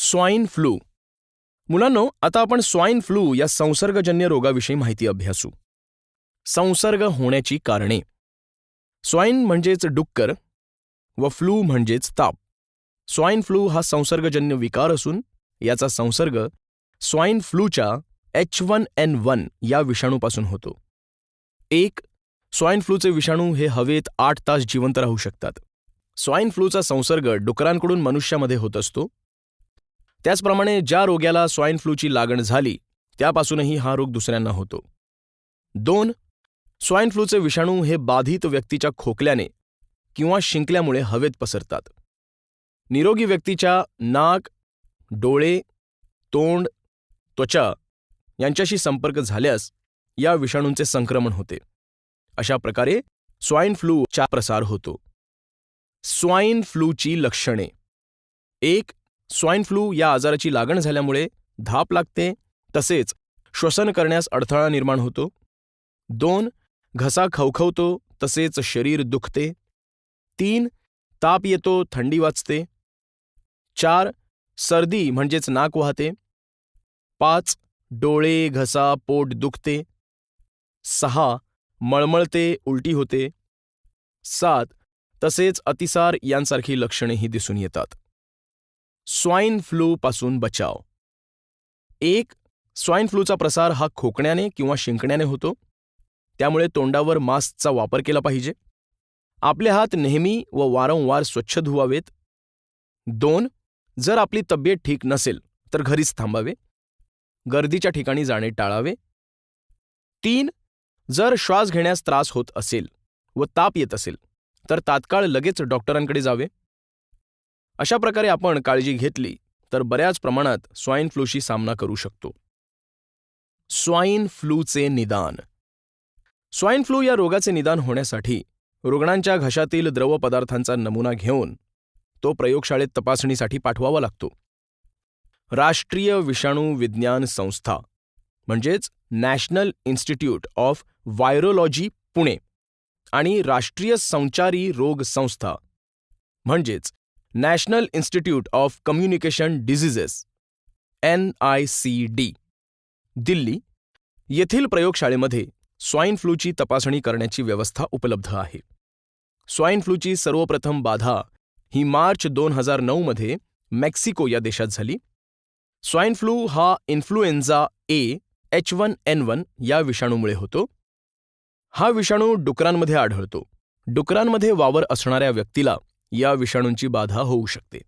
Swine flu. मुलांनो, आता आपण स्वाईन फ्लू या संसर्गजन्य रोगाविषयी माहिती अभ्यासू. संसर्ग होण्याची कारणे. स्वाईन म्हणजेच डुक्कर व फ्लू म्हणजेच ताप. स्वाईन फ्लू हा संसर्गजन्य विकार असून याचा संसर्ग स्वाईन फ्लूच्या H1N1 या विषाणूपासून होतो. स्वाईन फ्लूचे विषाणू हे हवेत 8 तास जिवंत राहू शकतात. स्वाईन फ्लूचा संसर्ग डुकरांकडून मनुष्यामध्ये होत असतो. त्याचप्रमाणे ज्या रोग्याला स्वाईन फ्लूची लागण झाली त्यापासूनही हा रोग दुसऱ्यांना होतो. स्वाईन फ्लूचे विषाणू हे बाधित व्यक्तीच्या खोकल्याने किंवा शिंकल्यामुळे हवेत पसरतात. निरोगी व्यक्तीच्या नाक, डोळे, तोंड, त्वचा यांच्याशी संपर्क झाल्यास या विषाणूंचे संक्रमण होते. अशा प्रकारे स्वाईन फ्लूचा प्रसार होतो. स्वाईन फ्लूची लक्षणे. स्वाईन फ्लू या आजाराची लागण झाल्यामुळे धाप लागते तसेच श्वसन करण्यास अडथळा निर्माण होतो. घसा खवखवतो तसेच शरीर दुखते. ताप येतो, थंडी वाजते. सर्दी म्हणजेच नाक वाहते. डोळे, घसा, पोट दुखते. मळमळते, उलटी होते. तसेच अतिसार यांसारखी लक्षणेही दिसून येतात. स्वाईन फ्लू पासून बचाव. स्वाईन फ्लूचा प्रसार हा खोकण्याने किंवा शिंकण्याने होतो. त्यामुळे तोंडावर मास्कचा वापर केला पाहिजे. आपले हात नेहमी व वारंवार स्वच्छ धुवावेत. जर आपली तब्येत ठीक नसेल तर घरीच थांबावे. गर्दीच्या ठिकाणी जाणे टाळावे. जर श्वास घेण्यास त्रास होत असेल व ताप येत असेल तर तात्काळ लगेच डॉक्टरांकडे जावे. अशा प्रकारे आपण काळजी घेतली तर बऱ्याच प्रमाणात स्वाईन फ्लूशी सामना करू शकतो. स्वाईन फ्लूचे निदान. स्वाईन फ्लू या रोगाचे निदान होण्यासाठी रुग्णांच्या घशातील द्रव पदार्थांचा नमुना घेऊन तो प्रयोगशाळेत तपासणीसाठी पाठवावा लागतो. राष्ट्रीय विषाणू विज्ञान संस्था म्हणजेच national institute of virology Pune आणि राष्ट्रीय संचारी रोग संस्था म्हणजेच national institute of communication diseases NICD Delhi येथील प्रयोगशाळेमध्ये स्वाईन फ्लूची तपासणी करण्याची व्यवस्था उपलब्ध आहे. स्वाईन फ्लूची सर्वप्रथम बाधा ही मार्च 2009 मेक्सिको या देशात झाली. स्वाईन फ्लू हा इन्फ्लुएन्झा A H1N1 या विषाणूमुळे होतो. हा विषाणू डुकरांमध्ये आढळतो. डुकरांमध्ये वावर असणाऱ्या व्यक्तीला या विषाणूंची बाधा होऊ शकते.